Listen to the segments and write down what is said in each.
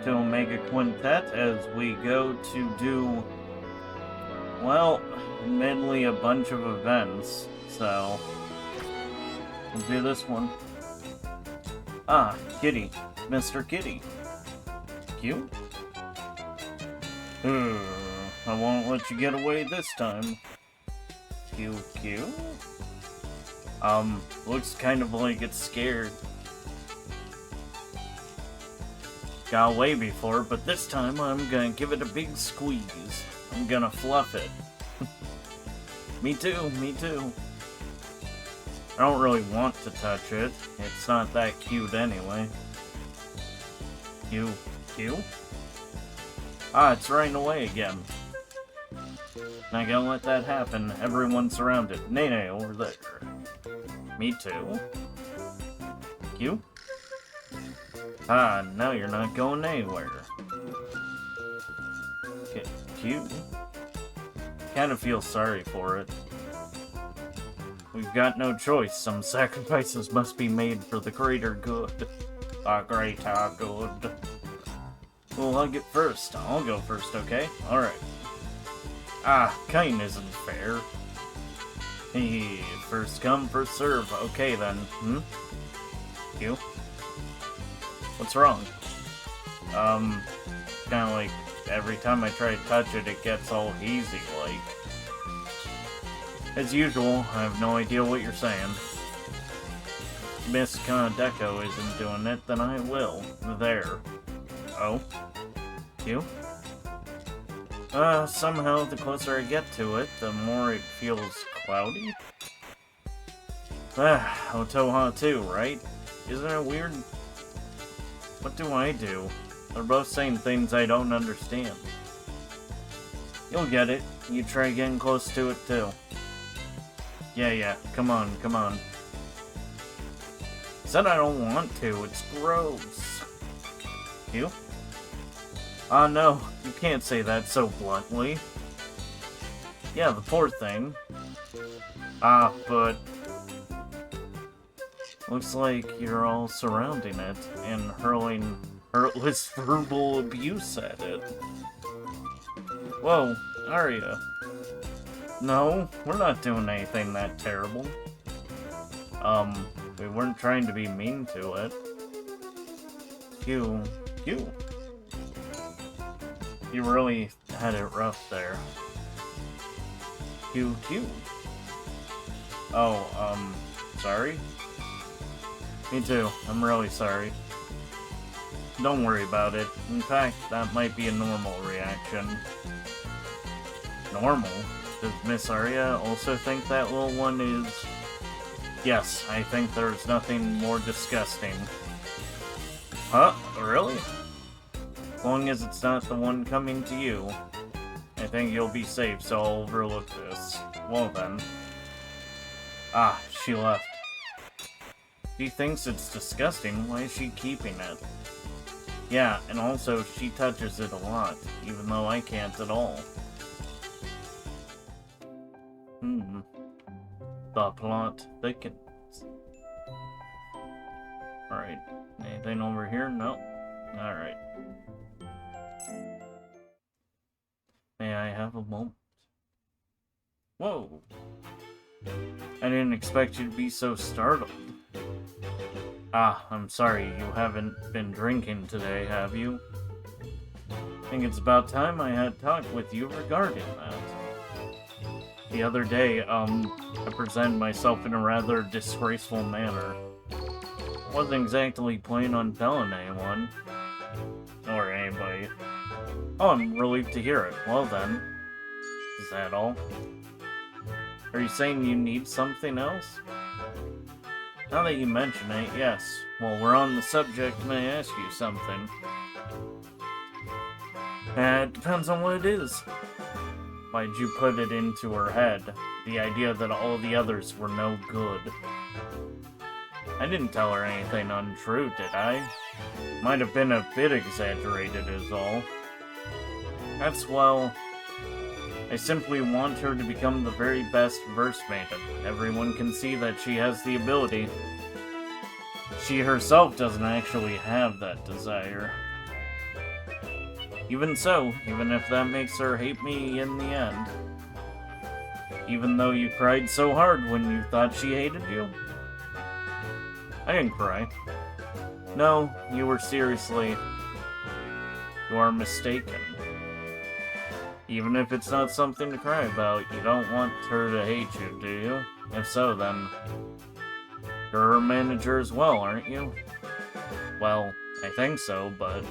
to Omega Quintet as we go to do, well, admittedly a bunch of events, so we'll do this one. Ah, Kitty. Mr. Kitty. Cute? I won't let you get away this time. Cute. Looks kind of like it's scared. Got away before, but this time I'm gonna give it a big squeeze. I'm gonna fluff it. Me too. I don't really want to touch it. It's not that cute anyway. Cute? Ah, it's running away again. Not gonna let that happen. Everyone's surrounded. Nene over there. Me too. Cute? Ah, now you're not going anywhere. Okay, cute. Kinda feel sorry for it. We've got no choice. Some sacrifices must be made for the greater good. The greater good. Well, I'll get first. I'll go first, okay? Alright. Ah, kiting isn't fair. Hey, first come, first serve. Okay then. You? What's wrong? Kinda like every time I try to touch it, it gets all hazy like. As usual, I have no idea what you're saying. Miss Deco isn't doing it, then I will. There. Oh? You? Somehow the closer I get to it, the more it feels cloudy. Otoha too, right? Isn't it weird? What do I do? They're both saying things I don't understand. You'll get it. You try getting close to it too. Yeah, come on. Said I don't want to, it's gross. You? Ah, no, you can't say that so bluntly. Yeah, the poor thing. Ah, but looks like you're all surrounding it and hurling hurtless verbal abuse at it. Whoa, Arya. No, we're not doing anything that terrible. We weren't trying to be mean to it. You really had it rough there. You. Oh, sorry? Me too. I'm really sorry. Don't worry about it. In fact, that might be a normal reaction. Normal? Does Miss Arya also think that little one is... Yes, I think there's nothing more disgusting. Huh? Really? As long as it's not the one coming to you, I think you'll be safe, so I'll overlook this. Well then. Ah, she left. She thinks it's disgusting, why is she keeping it? Yeah, and also she touches it a lot, even though I can't at all. The plot thickens. Alright, anything over here? Nope. Alright. May I have a moment? Whoa! I didn't expect you to be so startled. Ah, I'm sorry, you haven't been drinking today, have you? I think it's about time I had talk with you regarding that. The other day, I presented myself in a rather disgraceful manner. Wasn't exactly planning on telling anyone. Or anybody. Oh, I'm relieved to hear it. Well then. Is that all? Are you saying you need something else? Now that you mention it, yes. While we're on the subject, may I ask you something? It depends on what it is. Why'd you put it into her head? The idea that all the others were no good. I didn't tell her anything untrue, did I? Might have been a bit exaggerated is all. That's, well... I simply want her to become the very best verse maiden. Everyone can see that she has the ability. She herself doesn't actually have that desire. Even so, even if that makes her hate me in the end. Even though you cried so hard when you thought she hated you? I didn't cry. No, you were seriously... You are mistaken. Even if it's not something to cry about, you don't want her to hate you, do you? If so, then... You're her manager as well, aren't you? Well, I think so, but...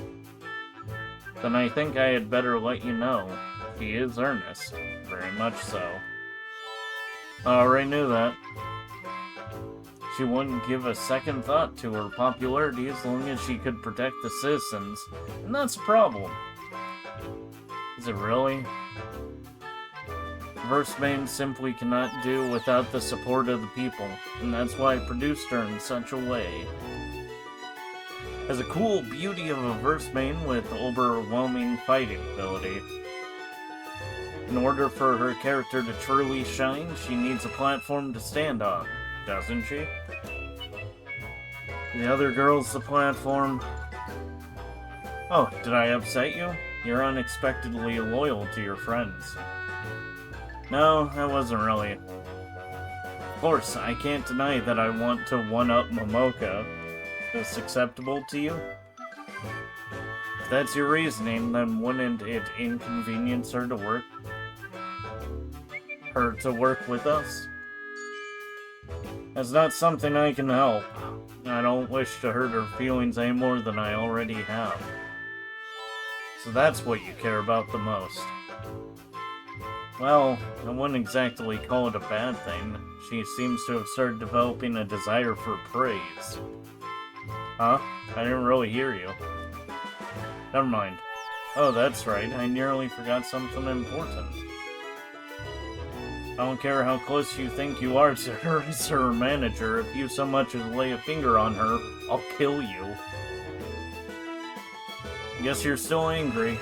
Then I think I had better let you know. She is earnest. Very much so. I already knew that. She wouldn't give a second thought to her popularity as long as she could protect the citizens. And that's a problem. Is it really? Versemain simply cannot do without the support of the people, and that's why I produced her in such a way. Has a cool beauty of a Versemain with overwhelming fighting ability. In order for her character to truly shine, she needs a platform to stand on, doesn't she? The other girl's the platform. Oh, did I upset you? You're unexpectedly loyal to your friends. No, that wasn't really. Of course, I can't deny that I want to one-up Momoka. Is this acceptable to you? If that's your reasoning, then wouldn't it inconvenience her to work with us? That's not something I can help. I don't wish to hurt her feelings any more than I already have. So that's what you care about the most. Well, I wouldn't exactly call it a bad thing. She seems to have started developing a desire for praise. Huh? I didn't really hear you. Never mind. Oh, that's right. I nearly forgot something important. I don't care how close you think you are to her as her manager. If you so much as lay a finger on her, I'll kill you. Guess you're still angry.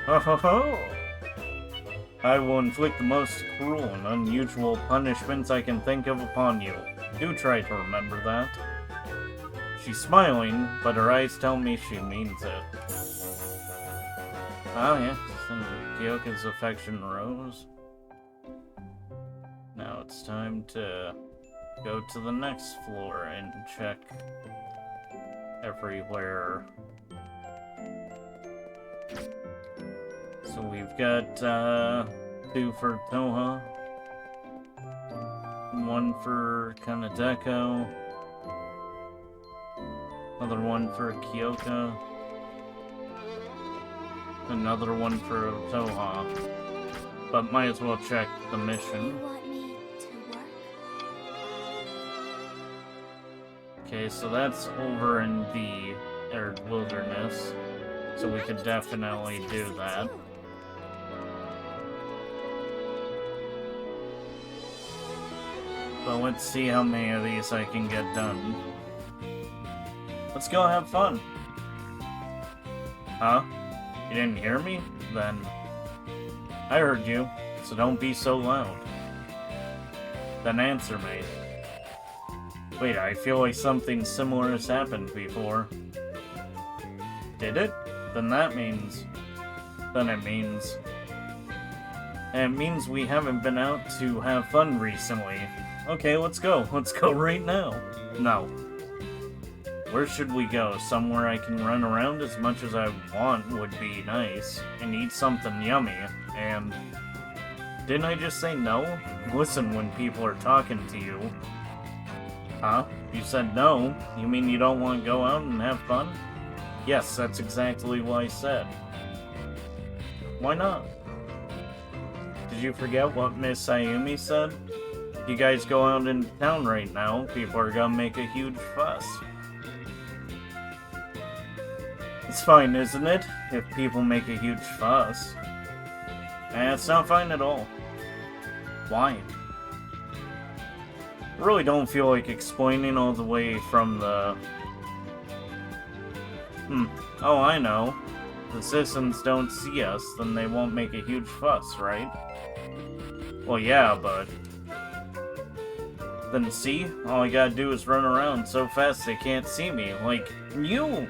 Ho ho ho! I will inflict the most cruel and unusual punishments I can think of upon you. Do try to remember that. She's smiling, but her eyes tell me she means it. Oh yeah, Kyoka's affection rose. Now it's time to go to the next floor and check everywhere. So we've got 2 for Toha, 1 for Kanedeko, another 1 for Kyoka, another 1 for Toha. But might as well check the mission. Okay, so that's over in the arid wilderness, so we could definitely do that. But let's see how many of these I can get done. Let's go have fun. Huh? You didn't hear me? Then... I heard you, so don't be so loud. Then answer me. Wait, I feel like something similar has happened before. Did it? Then that means... Then it means... And it means we haven't been out to have fun recently. Okay, let's go. Let's go right now. No. Where should we go? Somewhere I can run around as much as I want would be nice. And eat something yummy. And... Didn't I just say no? Listen when people are talking to you. Huh? You said no? You mean you don't want to go out and have fun? Yes, that's exactly what I said. Why not? Did you forget what Miss Sayumi said? If you guys go out into town right now, people are gonna make a huge fuss. It's fine, isn't it? If people make a huge fuss. It's not fine at all. Why? I really don't feel like explaining all the way from the... Oh, I know. If the citizens don't see us, then they won't make a huge fuss, right? Well, yeah, but... Then see? All I gotta do is run around so fast they can't see me, like you!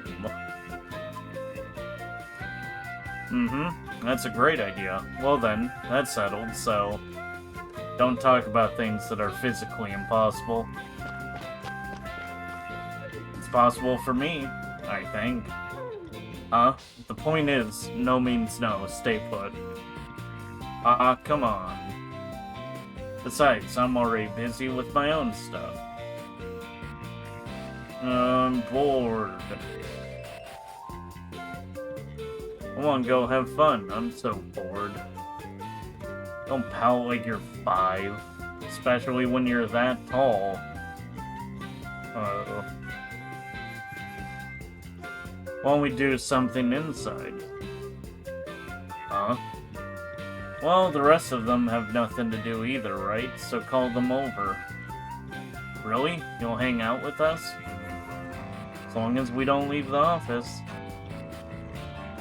Mm-hmm. That's a great idea. Well then, that's settled, so... Don't talk about things that are physically impossible. It's possible for me, I think. The point is, no means no, stay put. Come on. Besides, I'm already busy with my own stuff. I'm bored. Come on, go have fun. I'm so bored. Don't pout like you're 5. Especially when you're that tall. Why don't we do something inside? Huh? Well, the rest of them have nothing to do either, right? So call them over. Really? You'll hang out with us? As long as we don't leave the office.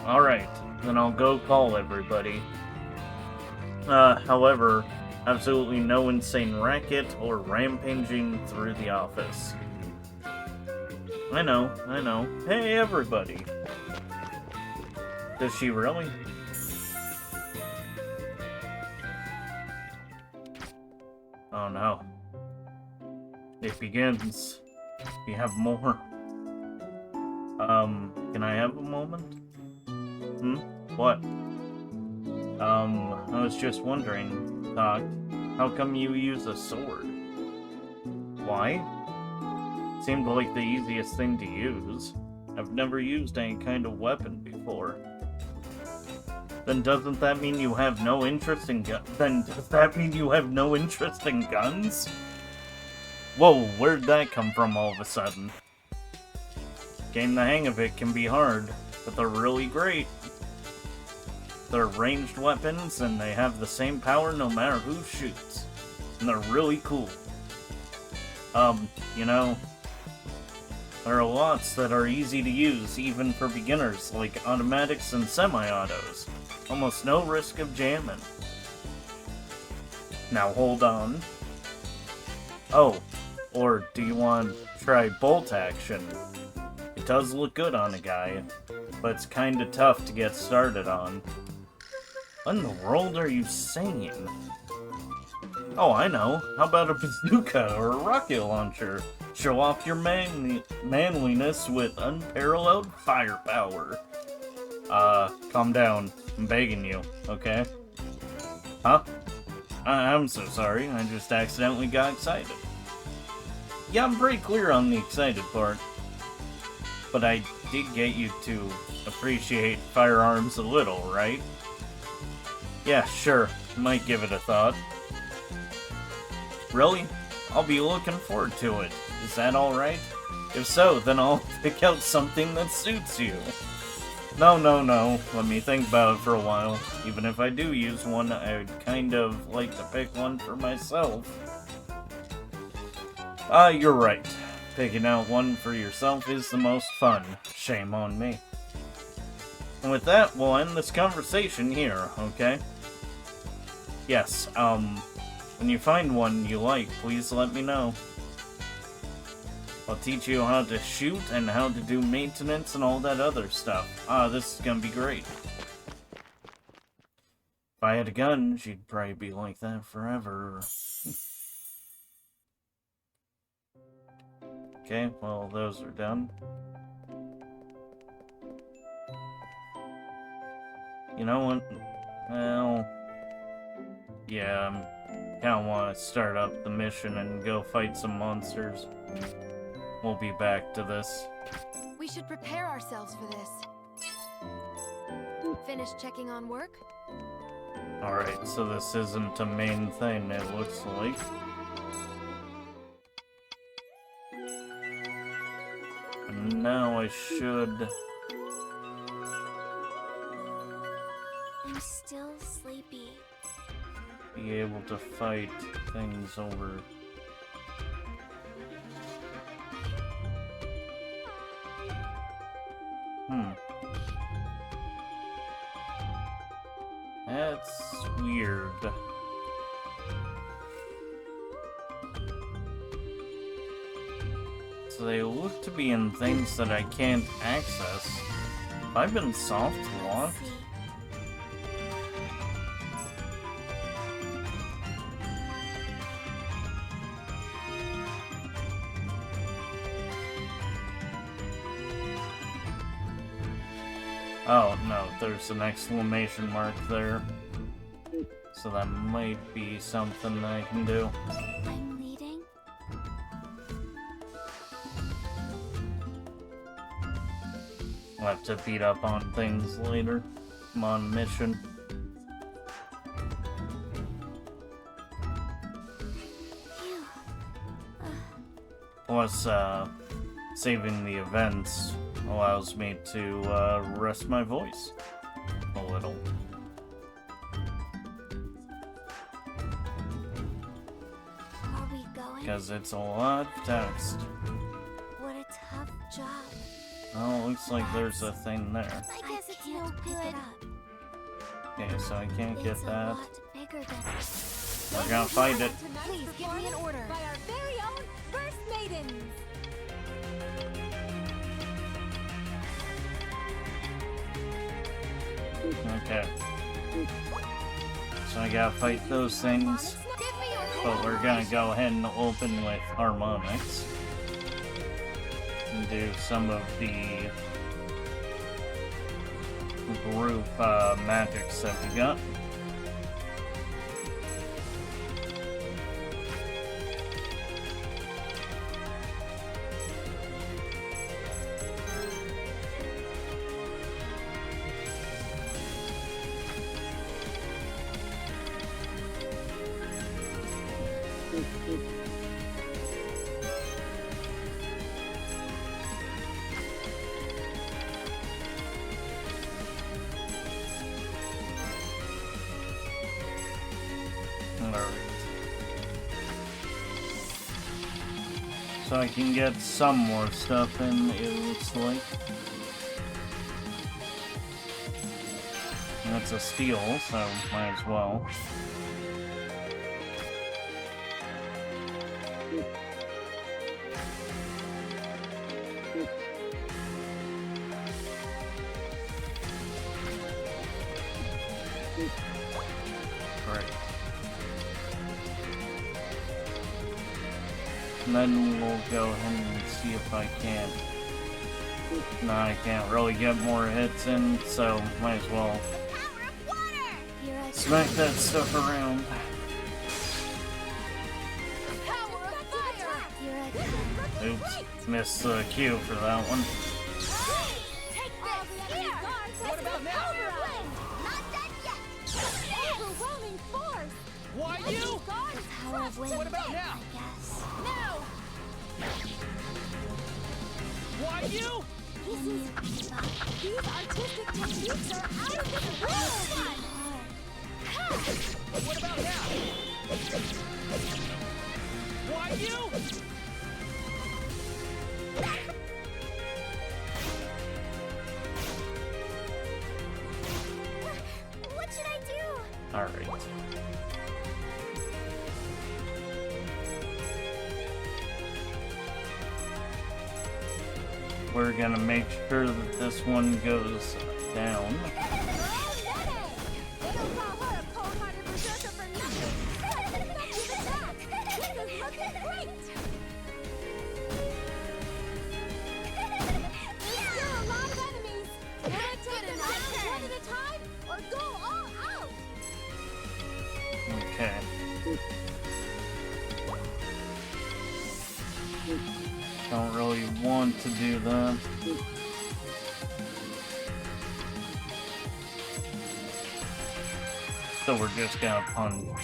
Alright, then I'll go call everybody. However, absolutely no insane racket or rampaging through the office. I know. Hey, everybody! Does she really? Oh no. It begins. We have more. Can I have a moment? What? I was just wondering, Doc, how come you use a sword? Why? Seemed like the easiest thing to use. I've never used any kind of weapon before. Then doesn't that mean you have no interest in guns? Whoa, where'd that come from all of a sudden? Getting the hang of it can be hard, but they're really great. They're ranged weapons, and they have the same power no matter who shoots. And they're really cool. You know, there are lots that are easy to use, even for beginners, like automatics and semi-autos. Almost no risk of jamming. Now hold on. Oh, or do you want to try bolt action? It does look good on a guy, but it's kinda tough to get started on. What in the world are you saying? Oh, I know. How about a bazooka or a rocket launcher? Show off your manliness with unparalleled firepower. Calm down. I'm begging you, okay? Huh? I'm so sorry. I just accidentally got excited. Yeah, I'm pretty clear on the excited part. But I did get you to appreciate firearms a little, right? Yeah, sure. Might give it a thought. Really? I'll be looking forward to it. Is that alright? If so, then I'll pick out something that suits you. No. Let me think about it for a while. Even if I do use one, I'd kind of like to pick one for myself. You're right. Picking out one for yourself is the most fun. Shame on me. And with that, we'll end this conversation here, okay? Yes, when you find one you like, please let me know. I'll teach you how to shoot and how to do maintenance and all that other stuff. This is gonna be great. If I had a gun, she'd probably be like that forever. Okay, well, those are done. You know what? Well... yeah, I kinda wanna start up the mission and go fight some monsters. We'll be back to this. We should prepare ourselves for this. Finished checking on work? Alright, so this isn't a main thing, it looks like. And now I should... I'm still sleepy. be able to fight things over. That's weird. So they look to be in things that I can't access. Have I been soft locked? Oh, no, there's an exclamation mark there. So that might be something that I can do. I'm leading. I'll have to beat up on things later. I'm on mission. Phew. Plus, saving the events allows me to rest my voice a little. Are we going? Because it's a lot of text. What a tough job. Oh, looks like there's a thing there. I guess it's no good. Okay, so I can't get It's a that. lot bigger than. We're gonna find it. Please give me an order. By our very own First Maidens. Okay. So I gotta fight those things. Give me your But we're gonna go ahead and open with harmonics. And do some of the group magics that we got. Alright. So I can get some more stuff in, it looks like. And it's a steal, so might as well. Right. And then we'll go ahead and see if I can. No, I can't really get more hits in, so might as well power of water. Here I smack that stuff around. Power of fire. Here I come. Oops, missed the cue for that one. Take this. Here. What about now? Not done yet. Overwhelming force. Why you? The power of wind. What about now? I guess. Now. Why you? These artistic techniques are out of this world. What about now? Why you? What should I do? Alright. We're gonna make sure that this one goes down. Okay. Don't really want to do that. So we're just gonna punch.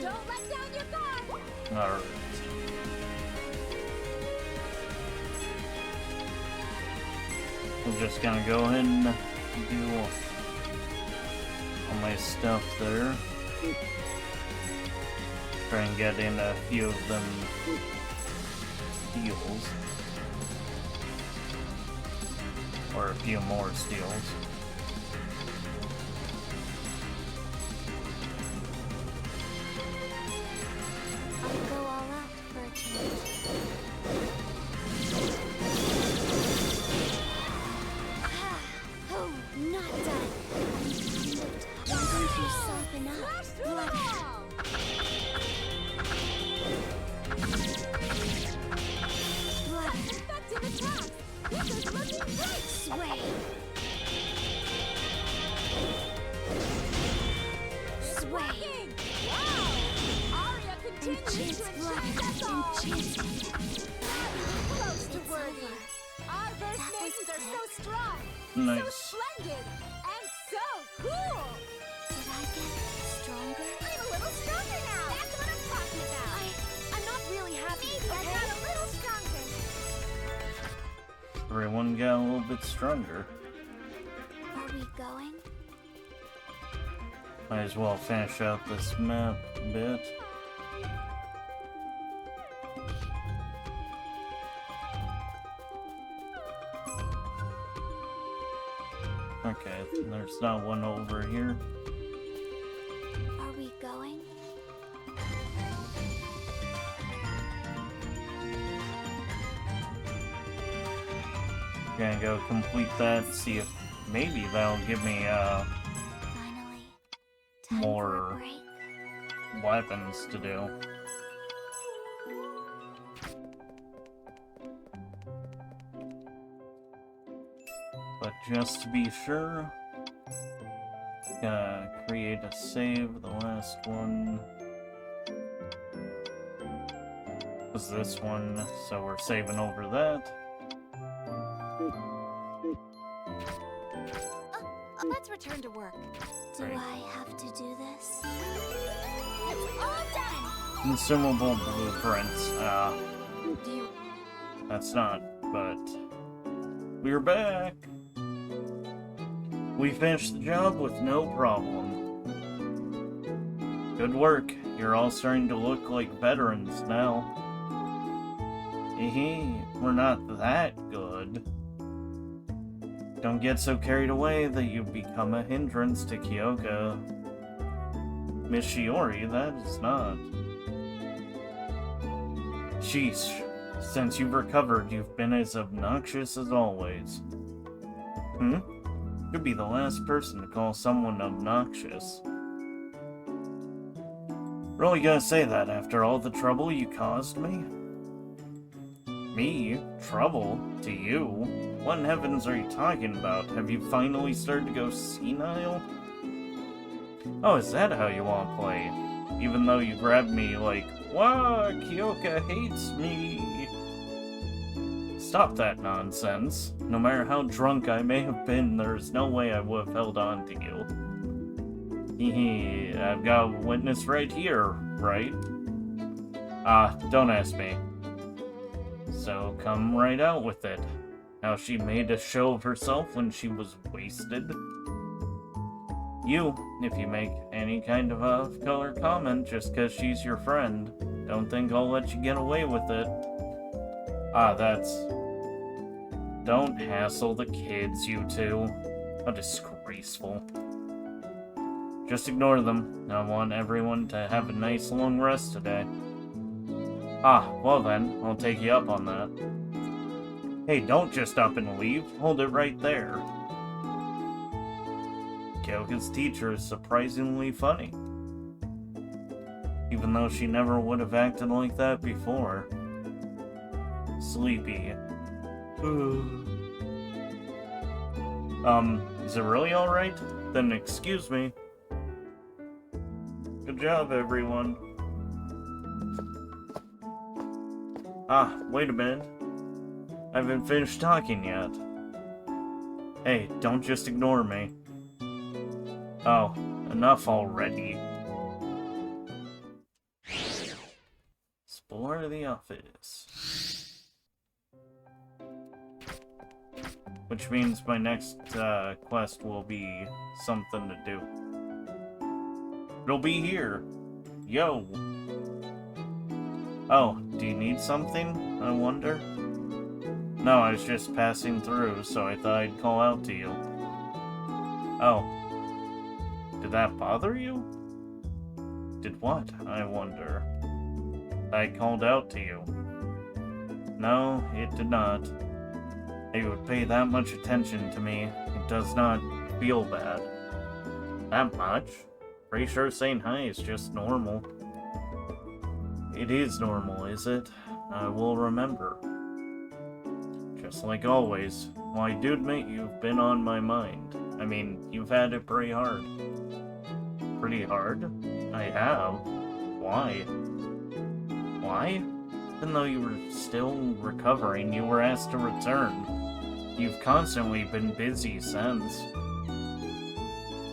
Don't let down your guard! Alright. We're just gonna go ahead and do all my stuff there. Try and get in a few of them steals. Or a few more steals. looking great. Sway. It's Sway. working! Wow! Aria continues to enchant us all! Not even close to It's worthy! over. Our verse That was maidens are so quick. strong! Nice. So splendid! And so cool! Did I get stronger? I'm a little stronger now! That's what I'm talking about! I'm not really happy. Maybe I got a little stronger! Everyone got a little bit stronger. Are we going? Might as well finish out this map a bit. Okay, there's not one over here. Are we going? Gonna go complete that, see if maybe that'll give me Finally. Time for More. a break. weapons to do. But just to be sure, gonna create a save. The last one was this one, so we're saving over that. Let's return to work. Do Right. I have to do this? It's all done! Consumable blueprints. Do you... That's not, but we're back. We finished the job with no problem. Good work. You're all starting to look like veterans now. We're not that good. Don't get so carried away that you become a hindrance to Kyoka. Miss Shiori, that is not. Sheesh. Since you've recovered, you've been as obnoxious as always. Could be the last person to call someone obnoxious. Really gonna say that after all the trouble you caused me? Me? Trouble? To you? What in heavens are you talking about? Have you finally started to go senile? Oh, is that how you want to play? Even though you grabbed me like, wow, Kyoka hates me. Stop that nonsense. No matter how drunk I may have been, there's no way I would have held on to you. Hehe, I've got a witness right here, right? Don't ask me. So come right out with it. How she made a show of herself when she was wasted. You, if you make any kind of off-color comment just because she's your friend, don't think I'll let you get away with it. Don't hassle the kids, you two. How disgraceful. Just ignore them. I want everyone to have a nice long rest today. Well then, I'll take you up on that. Hey, don't just up and leave. Hold it right there. Kyoka's teacher is surprisingly funny. Even though she never would have acted like that before. Sleepy. Is it really alright? Then excuse me. Good job, everyone. Wait a minute. I haven't finished talking yet. Hey, don't just ignore me. Oh, enough already. Explore the office. Which means my next quest will be something to do. It'll be here. Yo. Oh, do you need something? I wonder? No, I was just passing through, so I thought I'd call out to you. Oh. Did that bother you? Did what, I wonder? I called out to you. No, it did not. If you would pay that much attention to me, it does not feel bad. That much? Pretty sure saying hi is just normal. It is normal, is it? I will remember. Just like always. Well, I do admit you've been on my mind. I mean, you've had it pretty hard. Pretty hard? I have. Why? Why? Even though you were still recovering, you were asked to return. You've constantly been busy since.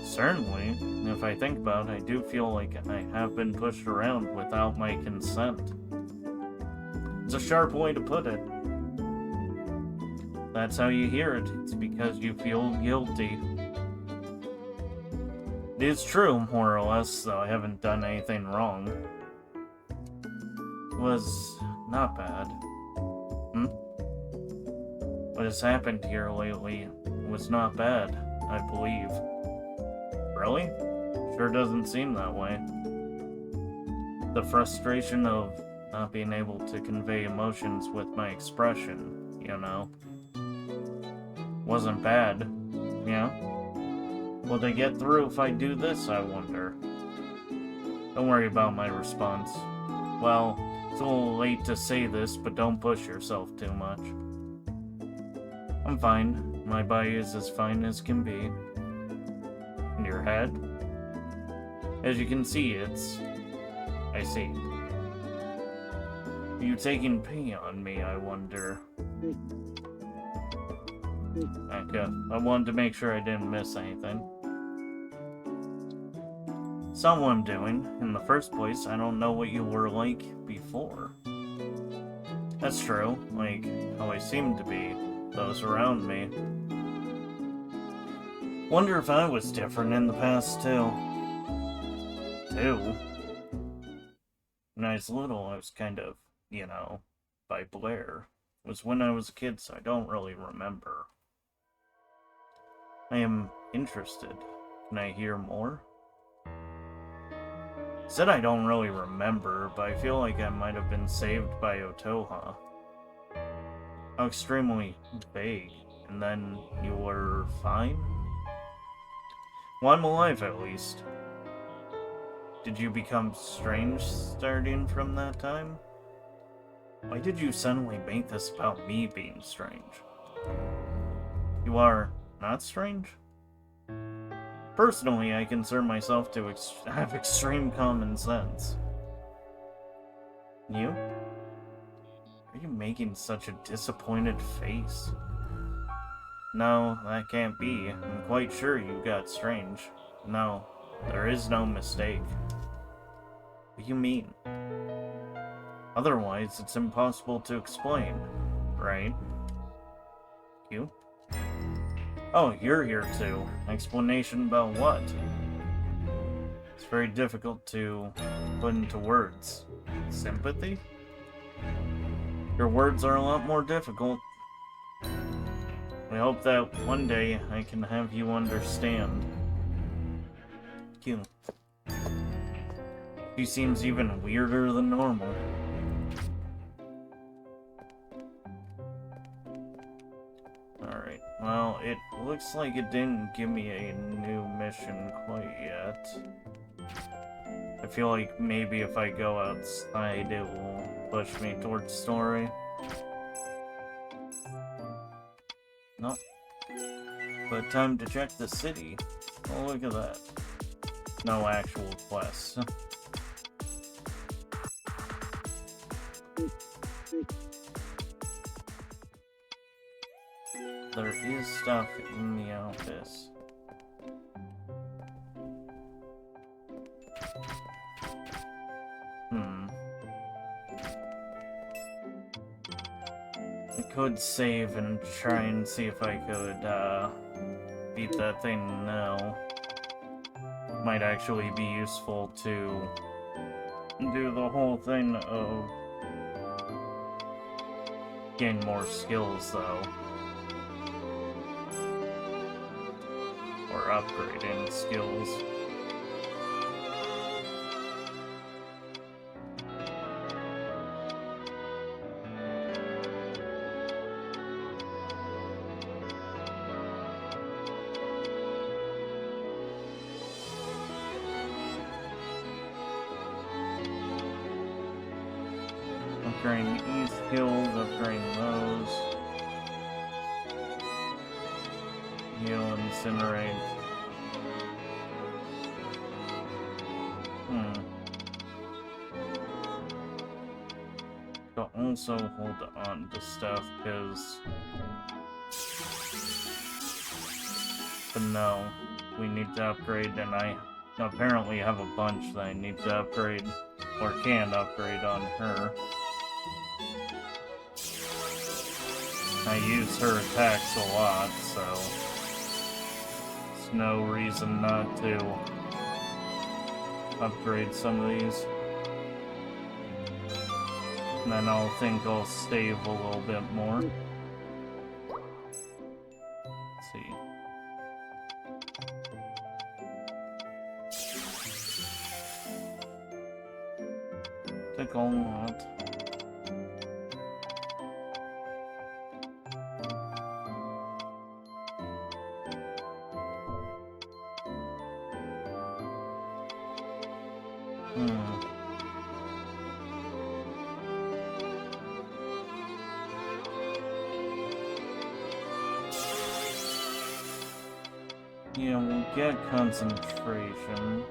Certainly, if I think about it, I do feel like I have been pushed around without my consent. It's a sharp way to put it. That's how you hear it. It's because you feel guilty. It is true, more or less, though I haven't done anything wrong. It was not bad. What has happened here lately was not bad, I believe. Really? Sure doesn't seem that way. The frustration of not being able to convey emotions with my expression, you know, wasn't bad, yeah? Will they get through if I do this, I wonder? Don't worry about my response. Well, it's a little late to say this, but don't push yourself too much. I'm fine. My body is as fine as can be. And your head? As you can see, it's... I see. Are you taking pity on me, I wonder? Okay, I wanted to make sure I didn't miss anything. It's not what I'm doing. In the first place, I don't know what you were like before. That's true, like how I seemed to be, those around me. Wonder if I was different in the past, too. When I was little, I was kind of, you know, by Blair. It was when I was a kid, so I don't really remember. I am interested. Can I hear more? Said I don't really remember, but I feel like I might have been saved by Otoha. How extremely vague. And then you were fine? Well, I'm alive at least. Did you become strange starting from that time? Why did you suddenly make this about me being strange? You are not strange? Personally, I consider myself to have extreme common sense. You? Are you making such a disappointed face? No, that can't be. I'm quite sure you got strange. No, there is no mistake. What do you mean? Otherwise, it's impossible to explain, right? You? Oh, you're here too. Explanation about what? It's very difficult to put into words. Sympathy? Your words are a lot more difficult. I hope that one day I can have you understand. You. She seems even weirder than normal. Alright, well, it looks like it didn't give me a new mission quite yet. I feel like maybe if I go outside, it will push me towards story. Nope. But time to check the city. Oh, look at that. No actual quests. There is stuff in the office. I could save and try and see if I could, beat that thing now. Might actually be useful to do the whole thing of gain more skills, though. Or upgrading skills. Upgrading E skills, upgrading those. heal, incinerate. But also hold on to stuff, because... But no, we need to upgrade, and I apparently have a bunch that I need to upgrade, or can upgrade on her. I use her attacks a lot, so... There's no reason not to upgrade some of these. And then I'll think I'll save a little bit more. Let's see. Take a lot. Yeah, we'll get concentration.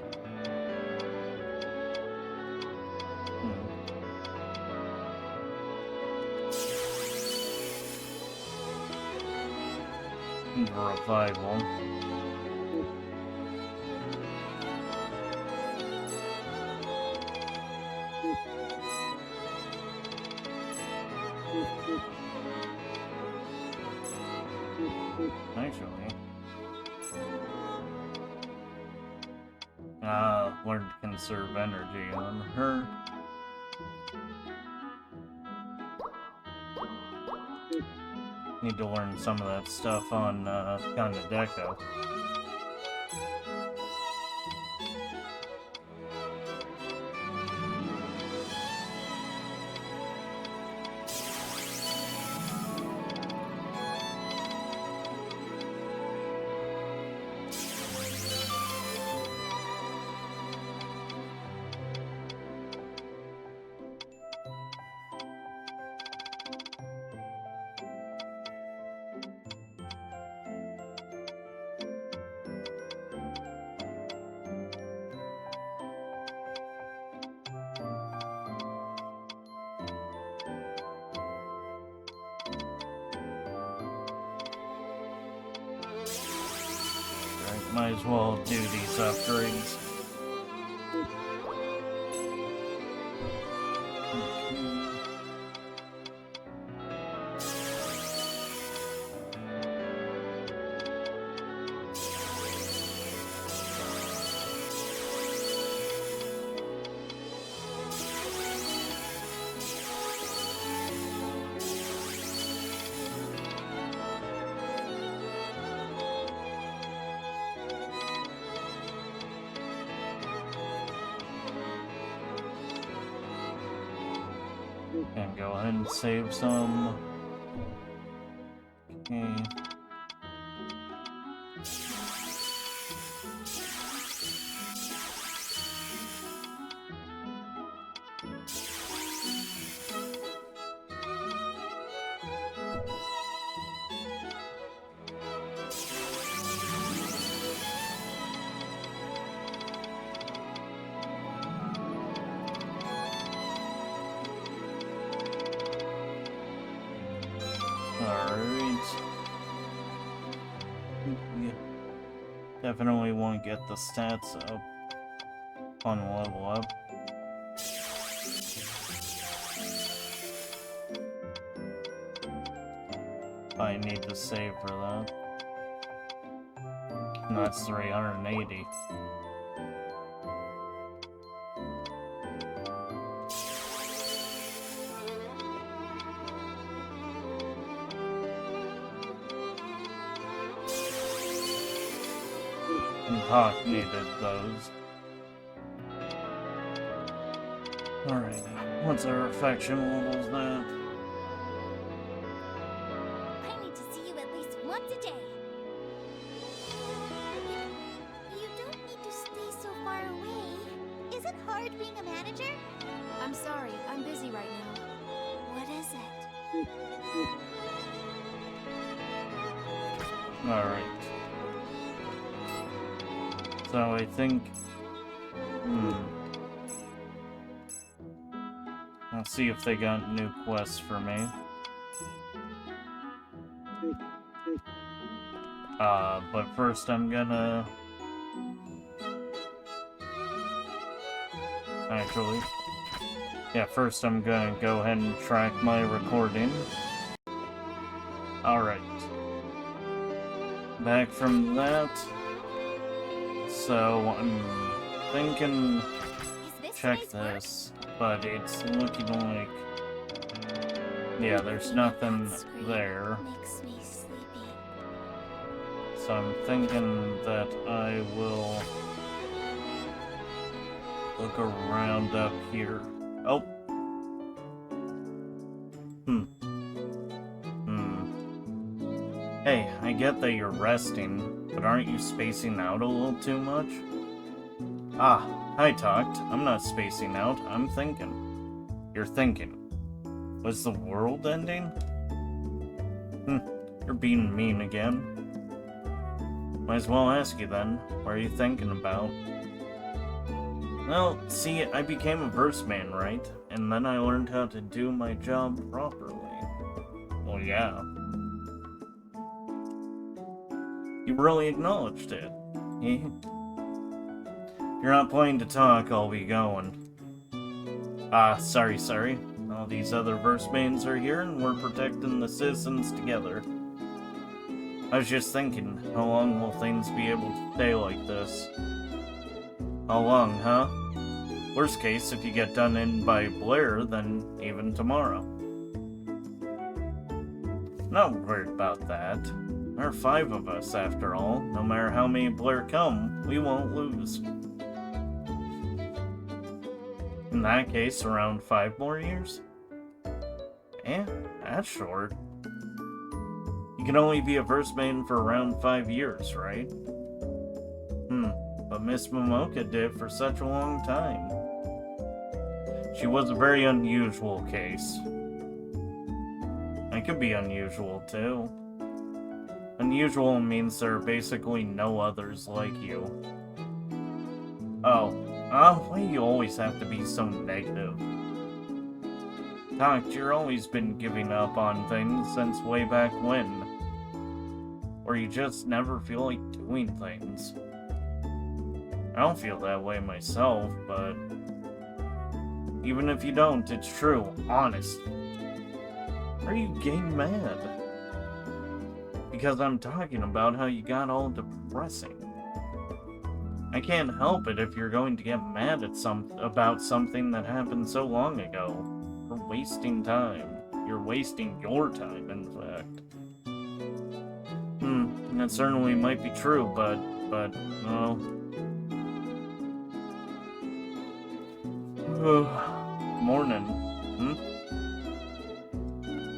Revival. Actually. Learn to conserve energy on her. Need to learn some of that stuff on Deco. Might as well do these upgrades. And go ahead and save some. Okay. Alright. Yeah. Definitely want to get the stats up on level up. I need to save for that. And that's 380. Hawk needed those. Alright, what's our affection levels now? I need to see you at least once a day. You don't need to stay so far away. Is it hard being a manager? I'm sorry, I'm busy right now. What is it? Alright. So I think... I'll see if they got new quests for me. But first I'm gonna... Actually... Yeah, first I'm gonna go ahead and track my recording. Alright. Back from that... So, I'm thinking... Is this Check today's work? this, but it's looking like... Yeah, there's nothing That scream there. Makes me sleepy. So I'm thinking that I will look around up here. Oh! Hey, I get that you're resting, but aren't you spacing out a little too much? Ah, I talked. I'm not spacing out, I'm thinking. You're thinking. Was the world ending? You're being mean again. Might as well ask you then, what are you thinking about? Well, see, I became a verse man, right? And then I learned how to do my job properly. Well, yeah. You really acknowledged it. If you're not planning to talk, I'll be going. Sorry. All these other verse mains are here, and we're protecting the citizens together. I was just thinking, how long will things be able to stay like this? How long, huh? Worst case, if you get done in by Blair, then even tomorrow. Not worried about that. There are 5 of us, after all. No matter how many Blair come, we won't lose. In that case, around 5 more years? Eh, that's short. You can only be a verse main for around 5 years, right? But Miss Momoka did for such a long time. She was a very unusual case. I could be unusual, too. Unusual means there are basically no others like you. Why do you always have to be so negative? Doc, you've always been giving up on things since way back when. Or you just never feel like doing things. I don't feel that way myself, but... Even if you don't, it's true, honest. Why are you getting mad? Because I'm talking about how you got all depressing. I can't help it if you're going to get mad at about something that happened so long ago. You're wasting time. You're wasting your time, in fact. That certainly might be true, but, well... Morning.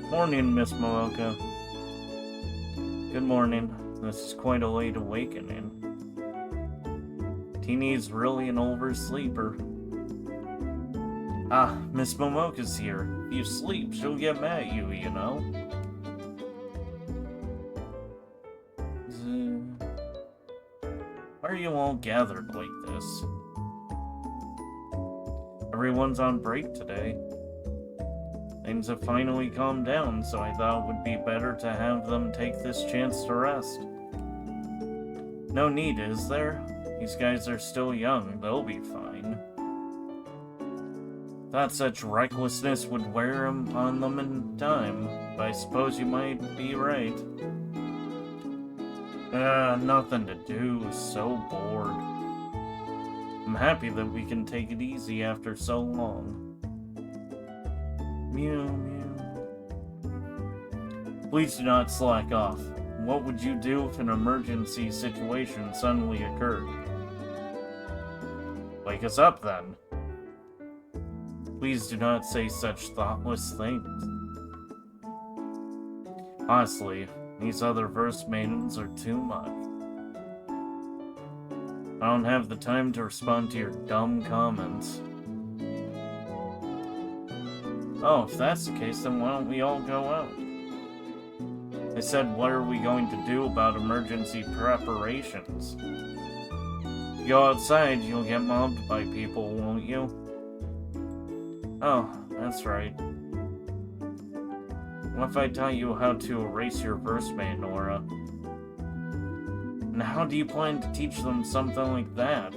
Morning, Miss Mooka. Good morning. This is quite a late awakening. Teeny's really an oversleeper. Miss Momoka's here. If you sleep, she'll get mad at you, you know? Why are you all gathered like this? Everyone's on break today. Things have finally calmed down, so I thought it would be better to have them take this chance to rest. No need, is there? These guys are still young, they'll be fine. Thought such recklessness would wear on them in time, but I suppose you might be right. Nothing to do, so bored. I'm happy that we can take it easy after so long. Mew, mew. Please do not slack off. What would you do if an emergency situation suddenly occurred? Wake us up, then. Please do not say such thoughtless things. Honestly, these other verse maidens are too much. I don't have the time to respond to your dumb comments. Oh, if that's the case, then why don't we all go out? I said, what are we going to do about emergency preparations? you go outside, you'll get mobbed by people, won't you? Oh, that's right. What if I taught you how to erase your verse mate, Nora? And how do you plan to teach them something like that?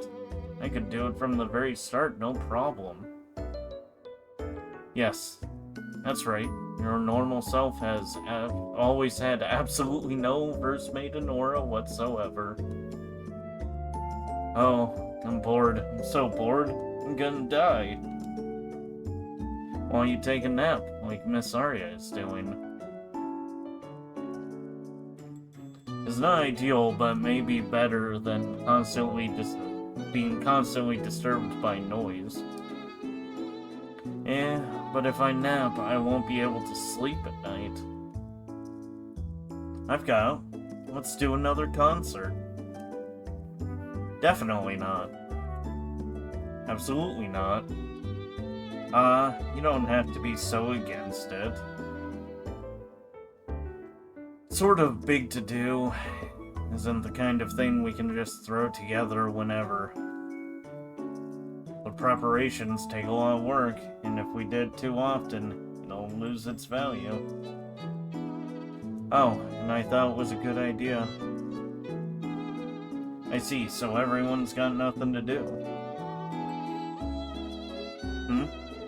I could do it from the very start, no problem. Yes, that's right. Your normal self has always had absolutely no verse mate in Nora whatsoever. Oh, I'm bored. I'm so bored. I'm gonna die. Why don't you take a nap, like Miss Arya is doing? It's not ideal, but maybe better than being constantly disturbed by noise. But if I nap, I won't be able to sleep at night. I've got it. Let's do another concert. Definitely not. Absolutely not. You don't have to be so against it. Sort of big to do isn't the kind of thing we can just throw together whenever. But preparations take a lot of work, and if we did too often, it'll lose its value. Oh, and I thought it was a good idea. I see, so everyone's got nothing to do.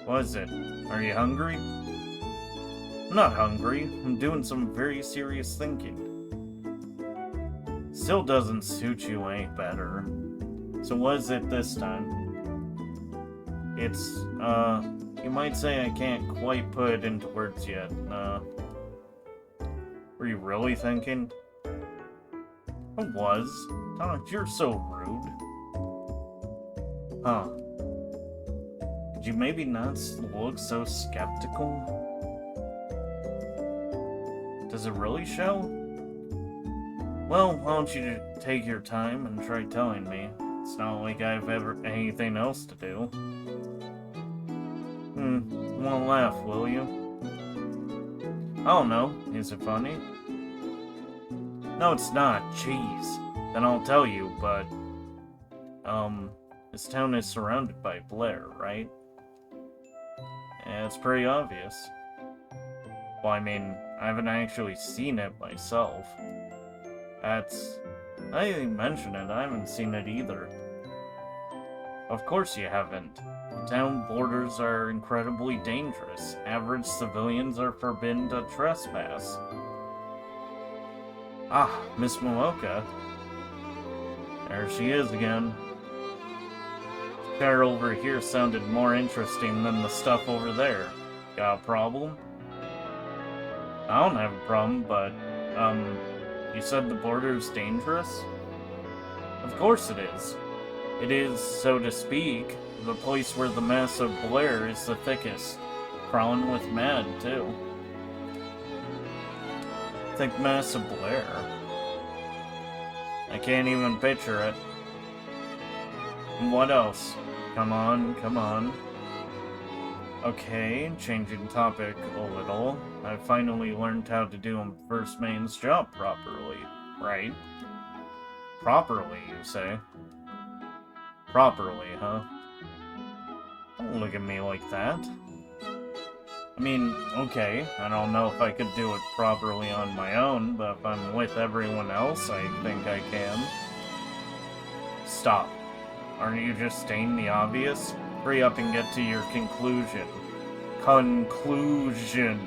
What is it? Are you hungry? I'm not hungry. I'm doing some very serious thinking. Still doesn't suit you any better. So what is it this time? It's, you might say I can't quite put it into words yet. Were you really thinking? I was. Tom, you're so rude. Huh. Could you maybe not look so skeptical? Does it really show? Well, why don't you take your time and try telling me? It's not like I've ever anything else to do. You won't laugh, will you? I don't know. Is it funny? No, it's not. Jeez. Then I'll tell you, but... this town is surrounded by Blair, right? Yeah, it's pretty obvious. Well, I mean, I haven't actually seen it myself. I didn't mention it, I haven't seen it either. Of course you haven't. The town borders are incredibly dangerous. Average civilians are forbidden to trespass. Ah, Miss Momoka. There she is again. The chair over here sounded more interesting than the stuff over there. Got a problem? I don't have a problem, but, you said the border's dangerous? Of course it is. It is, so to speak, the place where the mass of Blair is the thickest. Crawling with mad, too. Thick mass of Blair. I can't even picture it. And what else? Come on, come on. Okay, changing topic a little. I finally learned how to do a first man's job properly, right? Properly, you say? Properly, huh? Don't look at me like that. I mean, okay, I don't know if I could do it properly on my own, but if I'm with everyone else, I think I can. Stop. Aren't you just stating the obvious? Hurry up and get to your conclusion. Conclusion.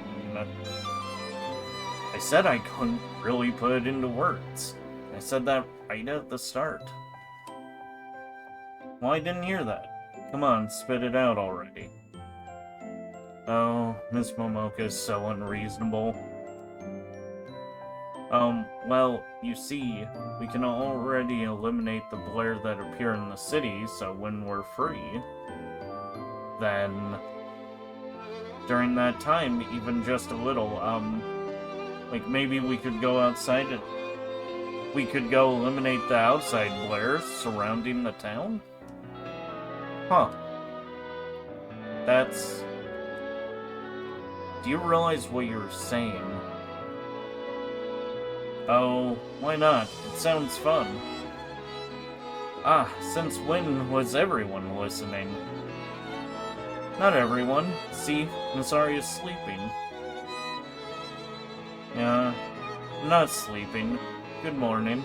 I said I couldn't really put it into words. I said that right at the start. Well, I didn't hear that. Come on, spit it out already. Oh, Miss Momoka is so unreasonable. Well, you see, we can already eliminate the Blair that appear in the city, so when we're free, then during that time, even just a little, like maybe we could go outside and we could go eliminate the outside Blairs surrounding the town? Huh. That's... Do you realize what you're saying? Oh, why not? It sounds fun. Ah, since when was everyone listening? Not everyone. See, Miss Arya's sleeping. Yeah, I'm not sleeping. Good morning.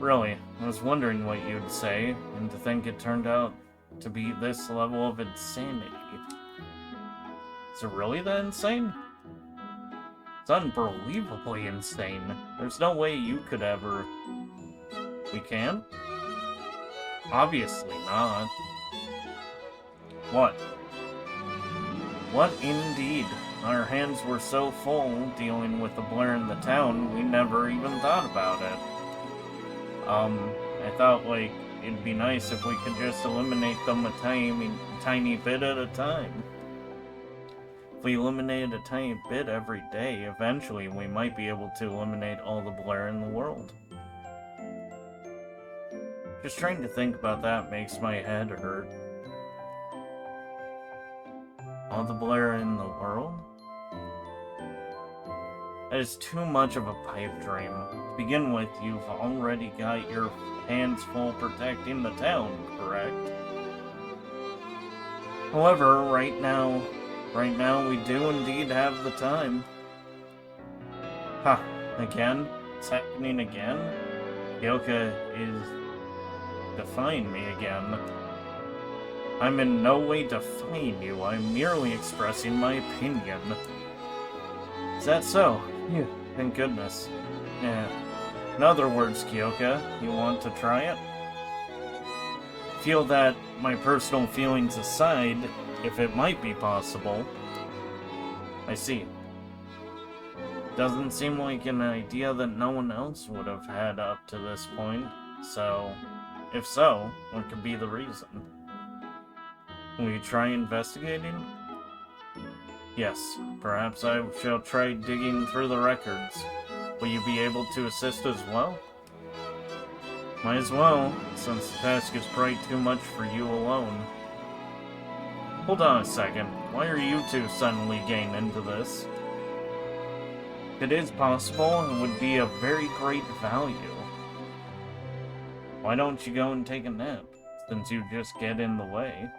Really, I was wondering what you'd say, and to think it turned out to be this level of insanity. Is it really that insane? It's unbelievably insane. There's no way you could ever... We can? Obviously not. What? What indeed? Our hands were so full dealing with the blur in the town, we never even thought about it. I thought, like, it'd be nice if we could just eliminate them a tiny bit at a time. If we eliminated a tiny bit every day, eventually we might be able to eliminate all the blur in the world. Just trying to think about that makes my head hurt. All the blur in the world? That is too much of a pipe dream. To begin with, you've already got your hands full protecting the town, correct? However, right now we do indeed have the time. Ha, again? It's happening again? Yoka is defying me again. I'm in no way defying you, I'm merely expressing my opinion. Is that so? Yeah, thank goodness. Yeah. In other words, Kyoka, you want to try it? Feel that, my personal feelings aside, if it might be possible. I see. Doesn't seem like an idea that no one else would have had up to this point, so... If so, what could be the reason? Will you try investigating? Yes, perhaps I shall try digging through the records. Will you be able to assist as well? Might as well, since the task is probably too much for you alone. Hold on a second, why are you two suddenly getting into this? If it is possible, it would be of very great value. Why don't you go and take a nap, since you just get in the way?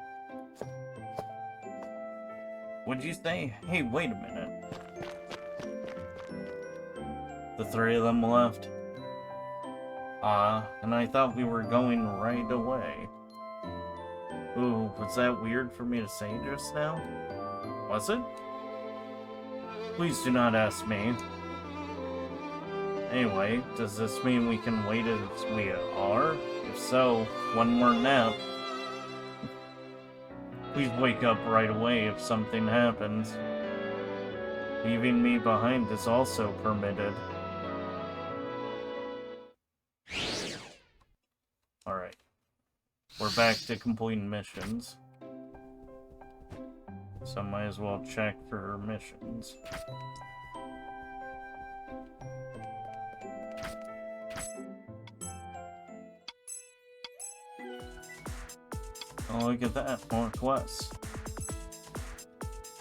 What'd you say? Hey, wait a minute. The three of them left. And I thought we were going right away. Ooh, was that weird for me to say just now? Was it? Please do not ask me. Anyway, does this mean we can wait as we are? If so, one more nap. Please wake up right away if something happens. Leaving me behind is also permitted. Alright. We're back to completing missions. So might as well check for her missions. Oh, look at that, more quests.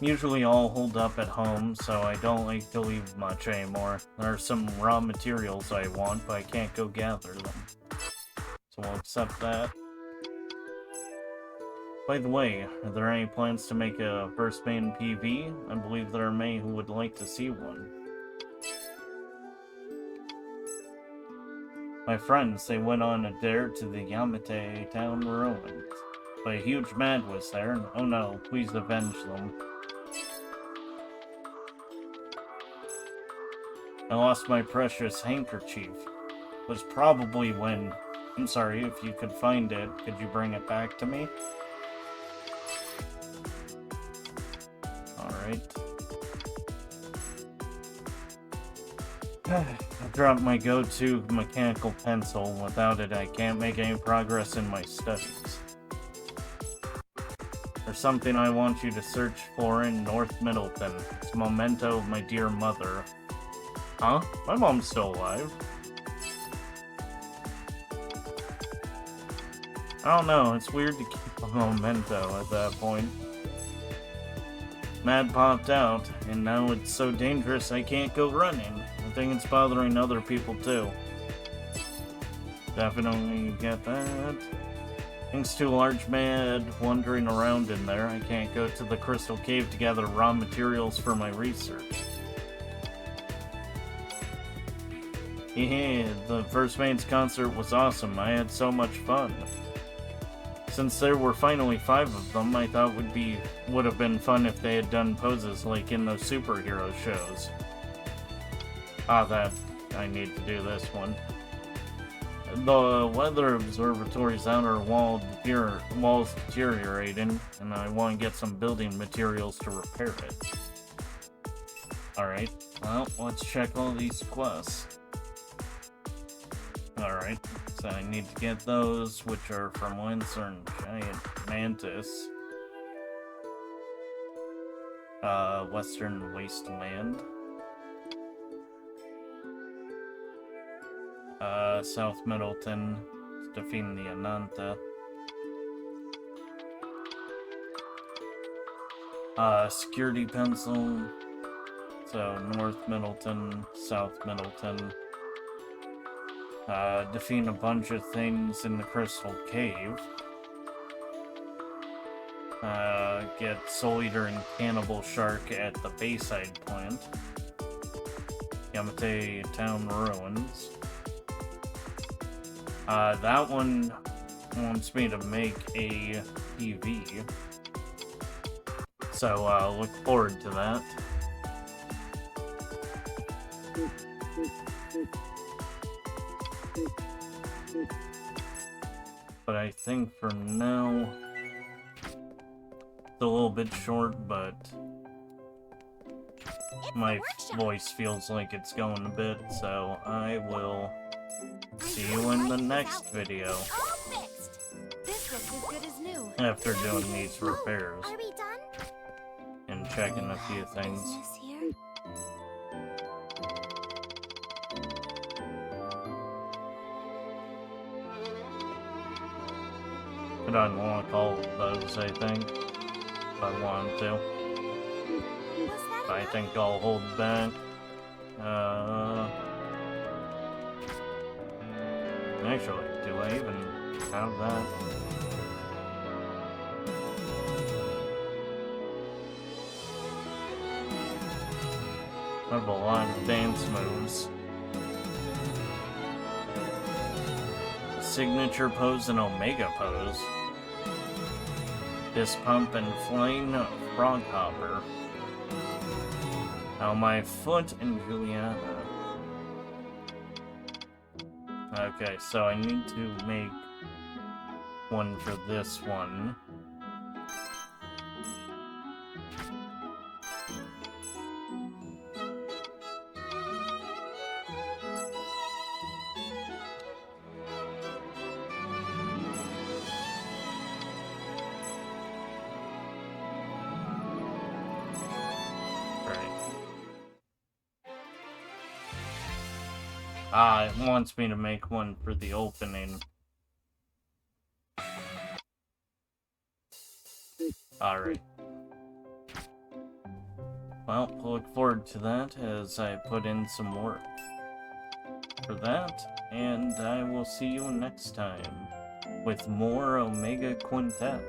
Usually I'll hold up at home, so I don't like to leave much anymore. There are some raw materials I want, but I can't go gather them. So we'll accept that. By the way, are there any plans to make a first main PV? I believe there are many who would like to see one. My friends, they went on a dare to the Yamate town ruins. But a huge mad was there, and oh no, please avenge them. I lost my precious handkerchief. It was probably when... I'm sorry, if you could find it, could you bring it back to me? Alright. I dropped my go-to mechanical pencil. Without it, I can't make any progress in my studies. There's something I want you to search for in North Middleton. It's a memento of my dear mother. Huh? My mom's still alive. I don't know, it's weird to keep a memento at that point. Mad popped out, and now it's so dangerous I can't go running. I think it's bothering other people too. definitely get that. Thing's too large, mad wandering around in there. I can't go to the crystal cave to gather raw materials for my research. Yeah, the first band's concert was awesome. I had so much fun. Since there were finally 5 of them, I thought would have been fun if they had done poses like in those superhero shows. That I need to do this one. The weather observatory's outer walls deteriorating, and I want to get some building materials to repair it. Alright, well, let's check all these quests. Alright, so I need to get those, which are from Lancer and Giant Mantis. Western Wasteland. South Middleton, defeating the Ananta. Security pencil. So, North Middleton, South Middleton. Defeating a bunch of things in the Crystal Cave. Get Soul Eater and Cannibal Shark at the Bayside plant. Yamate Town Ruins. That one wants me to make a PV. So, look forward to that. But I think for now, it's a little bit short, but my voice feels like it's going a bit, so I will see you in the next video All fixed. This looks as good as new. after doing these repairs Are we done? and checking a few things. Business here? Could unlock all of those, I think, if I wanted to. Was that But I enough? think I'll hold back. Actually, do I even have that? I have a lot of dance moves. Signature pose and Omega pose. Fist pump and flying frog hopper. Now my foot and Juliana. Okay, so I need to make one for this one. It wants me to make one for the opening. Alright. Well, look forward to that as I put in some work for that, and I will see you next time with more Omega Quintet.